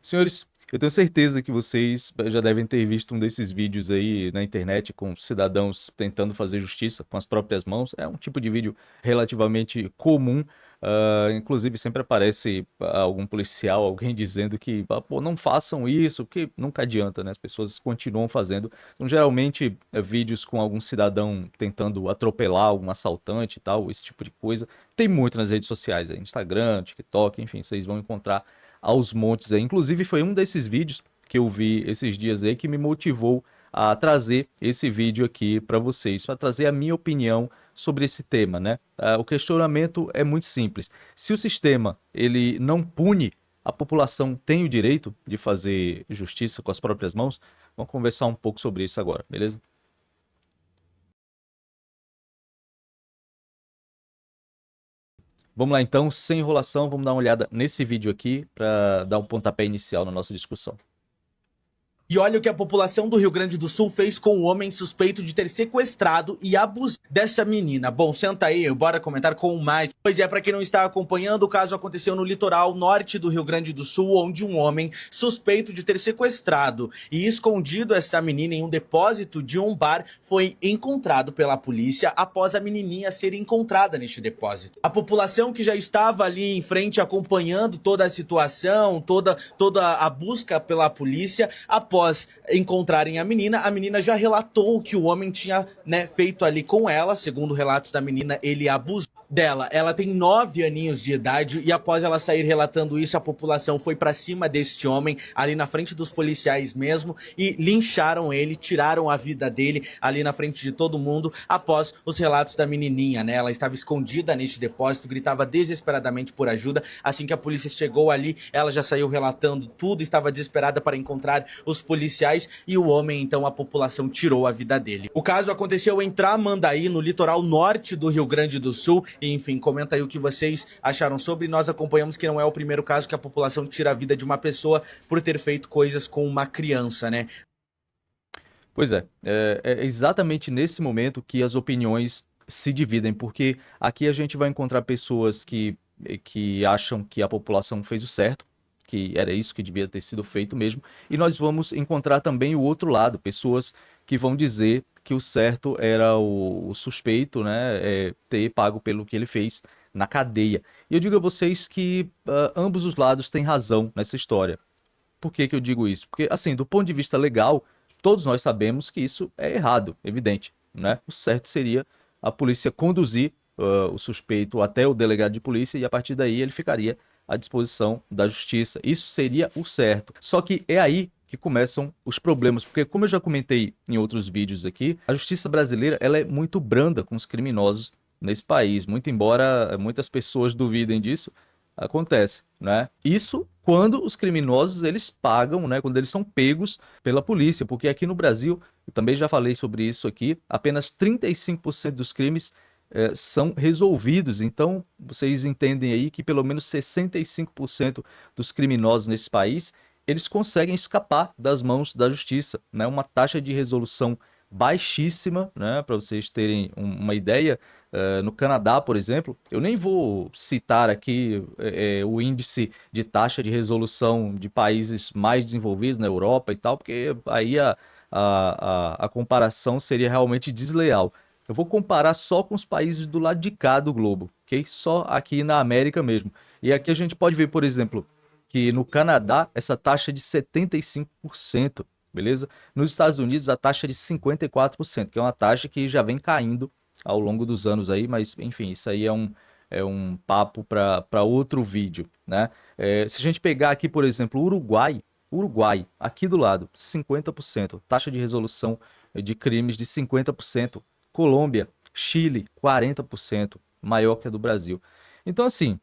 Senhores, eu tenho certeza que vocês já devem ter visto um desses vídeos aí na internet com cidadãos tentando fazer justiça com as próprias mãos. É um tipo de vídeo relativamente comum. Inclusive, sempre aparece algum policial, alguém dizendo que, pô, não façam isso, porque nunca adianta, né? As pessoas continuam fazendo. Então, geralmente, vídeos com algum cidadão tentando atropelar algum assaltante e tal, esse tipo de coisa. Tem muito nas redes sociais, aí, Instagram, TikTok, enfim, vocês vão encontrar aos montes aí. Inclusive, foi um desses vídeos que eu vi esses dias aí que me motivou a trazer esse vídeo aqui para vocês, para trazer a minha opinião sobre esse tema, né? O questionamento é muito simples. Se o sistema ele não pune, a população tem o direito de fazer justiça com as próprias mãos? Vamos conversar um pouco sobre isso agora, beleza? Vamos lá então, sem enrolação, vamos dar uma olhada nesse vídeo aqui para dar um pontapé inicial na nossa discussão. E olha o que a população do Rio Grande do Sul fez com o homem suspeito de ter sequestrado e abusado dessa menina. Bom, senta aí, bora comentar com o Mike. Pois é, para quem não está acompanhando, o caso aconteceu no litoral norte do Rio Grande do Sul, onde um homem suspeito de ter sequestrado e escondido essa menina em um depósito de um bar foi encontrado pela polícia após a menininha ser encontrada neste depósito. A população que já estava ali em frente acompanhando toda a situação, toda a busca pela polícia, após encontrarem a menina já relatou que o homem tinha, feito ali com ela. Segundo relatos da menina, ele abusou dela. Ela tem 9 aninhos de idade e após ela sair relatando isso, a população foi pra cima deste homem, ali na frente dos policiais mesmo, e lincharam ele, tiraram a vida dele ali na frente de todo mundo, após os relatos da menininha, né? Ela estava escondida neste depósito, gritava desesperadamente por ajuda. Assim que a polícia chegou ali, ela já saiu relatando tudo, estava desesperada para encontrar os policiais e o homem, então a população tirou a vida dele. O caso aconteceu em Tramandaí, no litoral norte do Rio Grande do Sul. E, enfim, comenta aí o que vocês acharam sobre. Nós acompanhamos que não é o primeiro caso que a população tira a vida de uma pessoa por ter feito coisas com uma criança, né? Pois é exatamente nesse momento que as opiniões se dividem, porque aqui a gente vai encontrar pessoas que acham que a população fez o certo, que era isso que devia ter sido feito mesmo, e nós vamos encontrar também o outro lado, pessoas que vão dizer que o certo era o suspeito, né, ter pago pelo que ele fez na cadeia. E eu digo a vocês que ambos os lados têm razão nessa história. Por que que eu digo isso? Porque, assim, do ponto de vista legal, todos nós sabemos que isso é errado, evidente, né? O certo seria a polícia conduzir o suspeito até o delegado de polícia e a partir daí ele ficaria à disposição da justiça. Isso seria o certo. Só que é aí que começam os problemas, porque como eu já comentei em outros vídeos aqui, a justiça brasileira ela é muito branda com os criminosos nesse país, muito embora muitas pessoas duvidem disso, acontece, né? Isso quando os criminosos eles pagam, né? Quando eles são pegos pela polícia, porque aqui no Brasil, eu também já falei sobre isso aqui, apenas 35% dos crimes são resolvidos. Então, vocês entendem aí que pelo menos 65% dos criminosos nesse país eles conseguem escapar das mãos da justiça, né? Uma taxa de resolução baixíssima, né? Para vocês terem uma ideia, no Canadá, por exemplo, eu nem vou citar aqui o índice de taxa de resolução de países mais desenvolvidos na Europa e tal, porque aí a comparação seria realmente desleal. Eu vou comparar só com os países do lado de cá do globo, ok? Só aqui na América mesmo. E aqui a gente pode ver, por exemplo, que no Canadá essa taxa é de 75%, beleza? Nos Estados Unidos a taxa é de 54%, que é uma taxa que já vem caindo ao longo dos anos aí, mas enfim, isso aí é um papo para outro vídeo, né? Se a gente pegar aqui, por exemplo, o Uruguai, aqui do lado, 50%, taxa de resolução de crimes de 50%, Colômbia, Chile, 40%, maior que a do Brasil. Então, assim,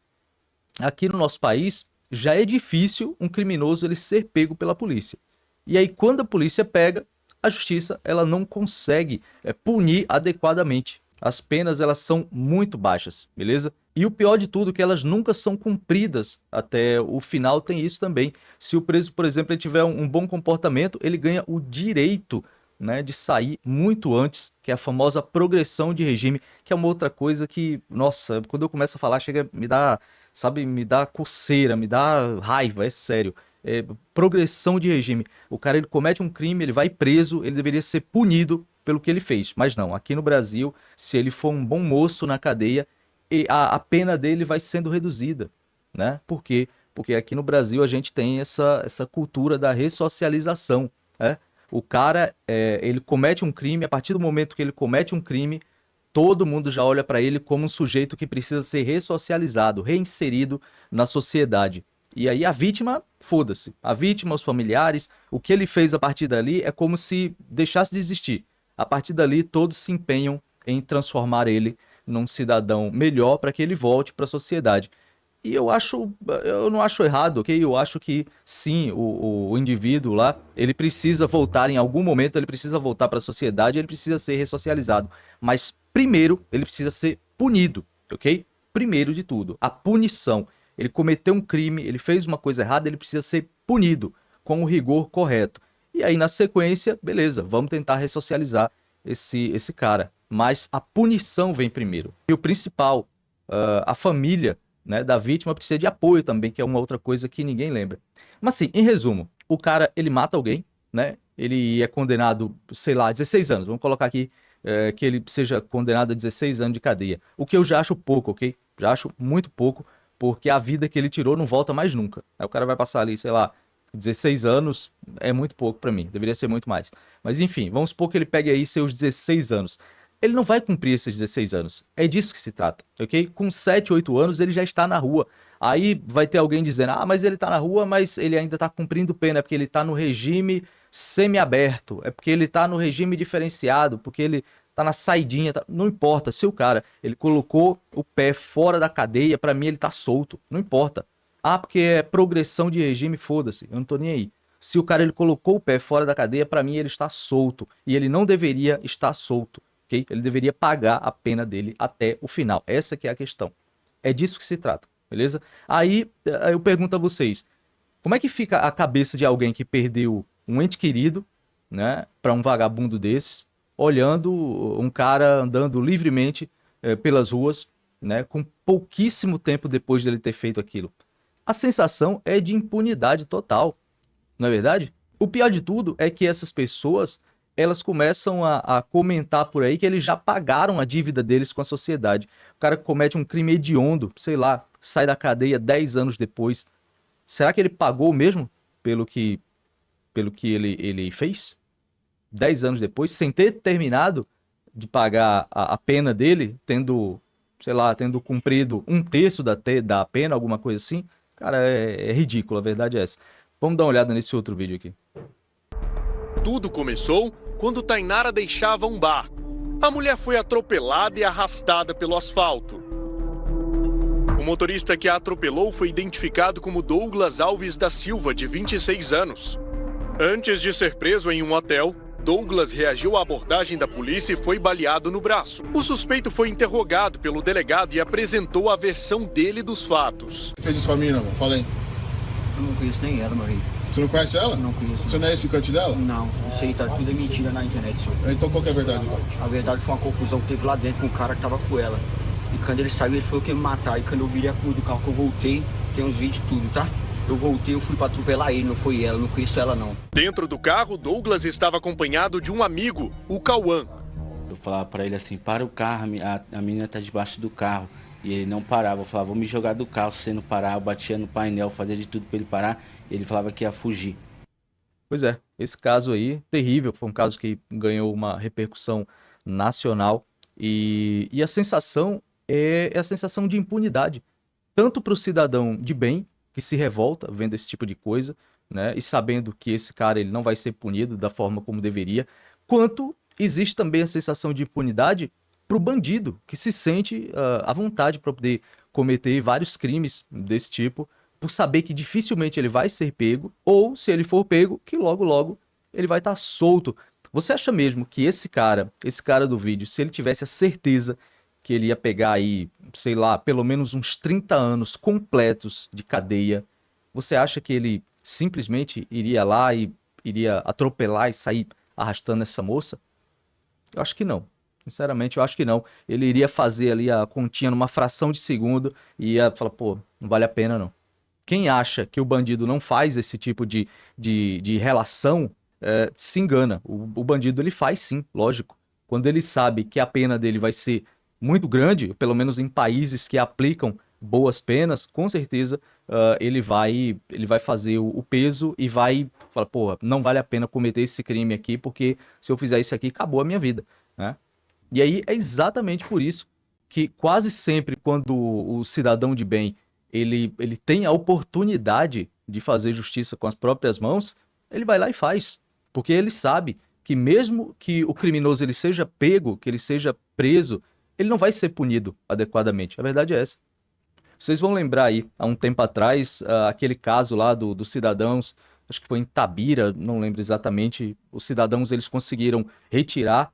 aqui no nosso país já é difícil um criminoso ele ser pego pela polícia. E aí, quando a polícia pega, a justiça ela não consegue punir adequadamente. As penas elas são muito baixas, beleza? E o pior de tudo é que elas nunca são cumpridas até o final, tem isso também. Se o preso, por exemplo, ele tiver um bom comportamento, ele ganha o direito, né, de sair muito antes, que é a famosa progressão de regime, que é uma outra coisa que, quando eu começo a falar, chega a me dar, sabe, me dá coceira, me dá raiva, é sério. progressão de regime. O cara, ele comete um crime, ele vai preso, ele deveria ser punido pelo que ele fez. Mas não, aqui no Brasil, se ele for um bom moço na cadeia, a pena dele vai sendo reduzida, né? Por quê? Porque aqui no Brasil a gente tem essa cultura da ressocialização, né? O cara, ele comete um crime, a partir do momento que ele comete um crime, todo mundo já olha para ele como um sujeito que precisa ser ressocializado, reinserido na sociedade. E aí a vítima, foda-se. A vítima, os familiares, o que ele fez a partir dali é como se deixasse de existir. A partir dali, todos se empenham em transformar ele num cidadão melhor para que ele volte para a sociedade. E eu não acho errado, ok? Eu acho que sim, o indivíduo lá, ele precisa voltar em algum momento, ele precisa voltar para a sociedade, ele precisa ser ressocializado. Mas primeiro, ele precisa ser punido, ok? Primeiro de tudo, a punição. Ele cometeu um crime, ele fez uma coisa errada, ele precisa ser punido com o rigor correto. E aí, na sequência, beleza, vamos tentar ressocializar esse cara. Mas a punição vem primeiro. E o principal, a família, né, da vítima precisa de apoio também, que é uma outra coisa que ninguém lembra. Mas assim, em resumo, o cara, ele mata alguém, né? Ele é condenado, sei lá, 16 anos. Vamos colocar aqui que ele seja condenado a 16 anos de cadeia. O que eu já acho pouco, ok? Já acho muito pouco, porque a vida que ele tirou não volta mais nunca. Aí o cara vai passar ali, sei lá, 16 anos é muito pouco pra mim, deveria ser muito mais. Mas enfim, vamos supor que ele pegue aí seus 16 anos. Ele não vai cumprir esses 16 anos. É disso que se trata, ok? Com 7, 8 anos ele já está na rua. Aí vai ter alguém dizendo, ah, mas ele tá na rua, mas ele ainda tá cumprindo pena, é porque ele tá no regime semiaberto, é porque ele tá no regime diferenciado, porque ele tá na saidinha, não importa. Se o cara, ele colocou o pé fora da cadeia, pra mim ele tá solto, não importa. Ah, porque é progressão de regime, foda-se, eu não tô nem aí. Se o cara, ele colocou o pé fora da cadeia, pra mim ele está solto, e ele não deveria estar solto. Okay? Ele deveria pagar a pena dele até o final. Essa que é a questão. É disso que se trata, beleza? Aí eu pergunto a vocês, como é que fica a cabeça de alguém que perdeu um ente querido, né, para um vagabundo desses, olhando um cara andando livremente pelas ruas, né, com pouquíssimo tempo depois dele ter feito aquilo? A sensação é de impunidade total, não é verdade? O pior de tudo é que essas pessoas, elas começam a comentar por aí que eles já pagaram a dívida deles com a sociedade. O cara comete um crime hediondo, sei lá, sai da cadeia 10 anos depois. Será que ele pagou mesmo pelo que, ele fez? 10 anos depois, sem ter terminado de pagar a pena dele, tendo, sei lá, tendo cumprido um terço da pena, alguma coisa assim? Cara, é ridículo, a verdade é essa. Vamos dar uma olhada nesse outro vídeo aqui. Tudo começou quando Tainara deixava um bar. A mulher foi atropelada e arrastada pelo asfalto. O motorista que a atropelou foi identificado como Douglas Alves da Silva, de 26 anos. Antes de ser preso em um hotel, Douglas reagiu à abordagem da polícia e foi baleado no braço. O suspeito foi interrogado pelo delegado e apresentou a versão dele dos fatos. Quem fez isso com a menina, irmão? Fala aí. Eu não conheço nem ela, meu rei. Você não conhece ela? Não conheço. Você não é esse ficante dela? Não, isso aí tá tudo é mentira na internet, senhor. Então qual que é a verdade, então? A verdade foi uma confusão que teve lá dentro com o cara que tava com ela. E quando ele saiu, ele falou que ia me matar. E quando eu virei a curva do carro que eu voltei, tem uns vídeos tudo, tá? Eu voltei, eu fui pra atropelar ele, não foi ela, não conheço ela não. Dentro do carro, Douglas estava acompanhado de um amigo, o Cauã. Eu falava pra ele assim, para o carro, a menina tá debaixo do carro. E ele não parava, eu falava, vou me jogar do carro, se você não parar, eu batia no painel, fazia de tudo pra ele parar. Ele falava que ia fugir. Pois é, esse caso aí, terrível, foi um caso que ganhou uma repercussão nacional e a sensação é a sensação de impunidade, tanto para o cidadão de bem, que se revolta vendo esse tipo de coisa, né, e sabendo que esse cara ele não vai ser punido da forma como deveria, quanto existe também a sensação de impunidade para o bandido, que se sente à vontade para poder cometer vários crimes desse tipo, por saber que dificilmente ele vai ser pego, ou se ele for pego, que logo logo ele vai estar solto. Você acha mesmo que esse cara do vídeo, se ele tivesse a certeza que ele ia pegar aí, sei lá, pelo menos uns 30 anos completos de cadeia, você acha que ele simplesmente iria lá e iria atropelar e sair arrastando essa moça? Eu acho que não. Sinceramente, eu acho que não. Ele iria fazer ali a continha numa fração de segundo e ia falar, pô, não vale a pena não. quem acha que o bandido não faz esse tipo de relação, se engana. O bandido ele faz sim, lógico. Quando ele sabe que a pena dele vai ser muito grande, pelo menos em países que aplicam boas penas, com certeza ele vai fazer o peso e vai falar, pô, não vale a pena cometer esse crime aqui, porque se eu fizer isso aqui, acabou a minha vida, né? E aí é exatamente por isso que quase sempre quando o cidadão de bem ele tem a oportunidade de fazer justiça com as próprias mãos, ele vai lá e faz. Porque ele sabe que mesmo que o criminoso ele seja pego, que ele seja preso, ele não vai ser punido adequadamente. A verdade é essa. Vocês vão lembrar aí, há um tempo atrás, aquele caso lá dos cidadãos, acho que foi em Tabira, não lembro exatamente, os cidadãos eles conseguiram retirar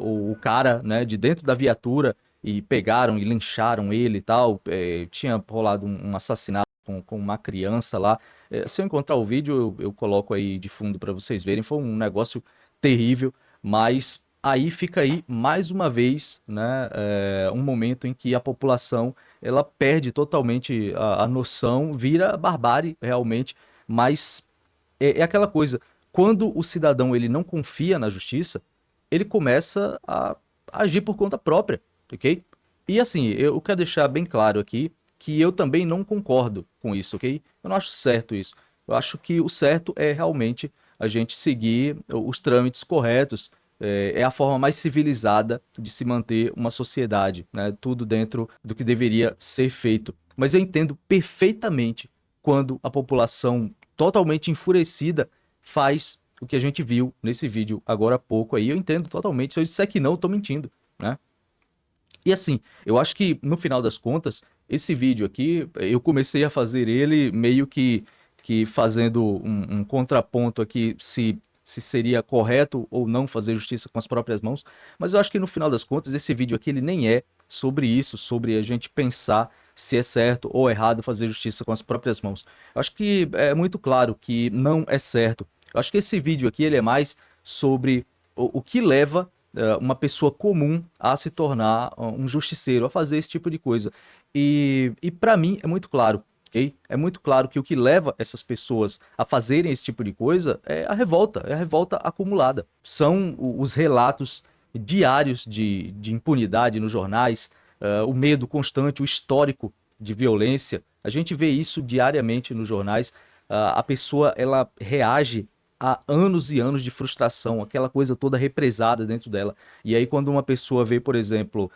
o cara, né, de dentro da viatura e pegaram e lincharam ele e tal. Tinha rolado um assassinato com uma criança lá. Se eu encontrar o vídeo, eu coloco aí de fundo para vocês verem. Foi um negócio terrível, mas aí fica aí mais uma vez, né, um momento em que a população ela perde totalmente a noção, vira barbárie realmente, mas é aquela coisa, quando o cidadão ele não confia na justiça, ele começa a agir por conta própria, ok? E assim, eu quero deixar bem claro aqui que eu também não concordo com isso, ok? Eu não acho certo isso. Eu acho que o certo é realmente a gente seguir os trâmites corretos, é a forma mais civilizada de se manter uma sociedade, né? Tudo dentro do que deveria ser feito. Mas eu entendo perfeitamente quando a população totalmente enfurecida faz o que a gente viu nesse vídeo agora há pouco aí. Eu entendo totalmente. Se eu disser que não, eu tô mentindo, né? E assim, eu acho que no final das contas, esse vídeo aqui, eu comecei a fazer ele meio que fazendo um contraponto aqui, se seria correto ou não fazer justiça com as próprias mãos, mas eu acho que no final das contas, esse vídeo aqui ele nem é sobre isso, sobre a gente pensar se é certo ou errado fazer justiça com as próprias mãos. Eu acho que é muito claro que não é certo. Eu acho que esse vídeo aqui ele é mais sobre o que leva uma pessoa comum a se tornar um justiceiro, a fazer esse tipo de coisa. E para mim é muito claro, ok? É muito claro que o que leva essas pessoas a fazerem esse tipo de coisa é a revolta acumulada. São os relatos diários de impunidade nos jornais, o medo constante, o histórico de violência. A gente vê isso diariamente nos jornais. A pessoa ela reage a anos e anos de frustração, aquela coisa toda represada dentro dela. E aí, quando uma pessoa vê, por exemplo,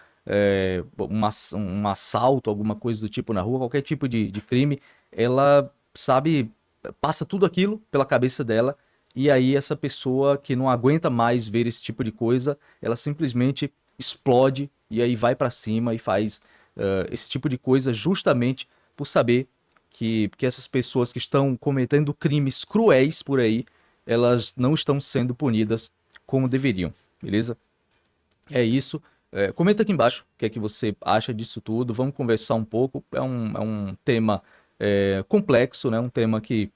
um assalto, alguma coisa do tipo na rua, qualquer tipo de crime, ela, sabe, passa tudo aquilo pela cabeça dela. E aí, essa pessoa que não aguenta mais ver esse tipo de coisa, ela simplesmente explode e aí vai pra cima e faz esse tipo de coisa justamente por saber que essas pessoas que estão cometendo crimes cruéis por aí, elas não estão sendo punidas como deveriam, beleza? É isso. Comenta aqui embaixo o que é que você acha disso tudo. Vamos conversar um pouco. É um tema complexo, né? Um tema que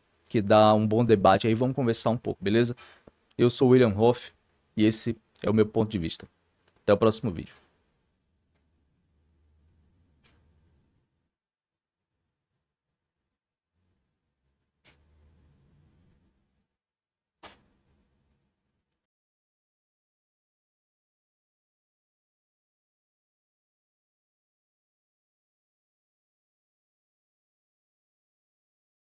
dá um bom debate aí. Vamos conversar um pouco, beleza? Eu sou o William Hoff e esse é o meu ponto de vista. Até o próximo vídeo.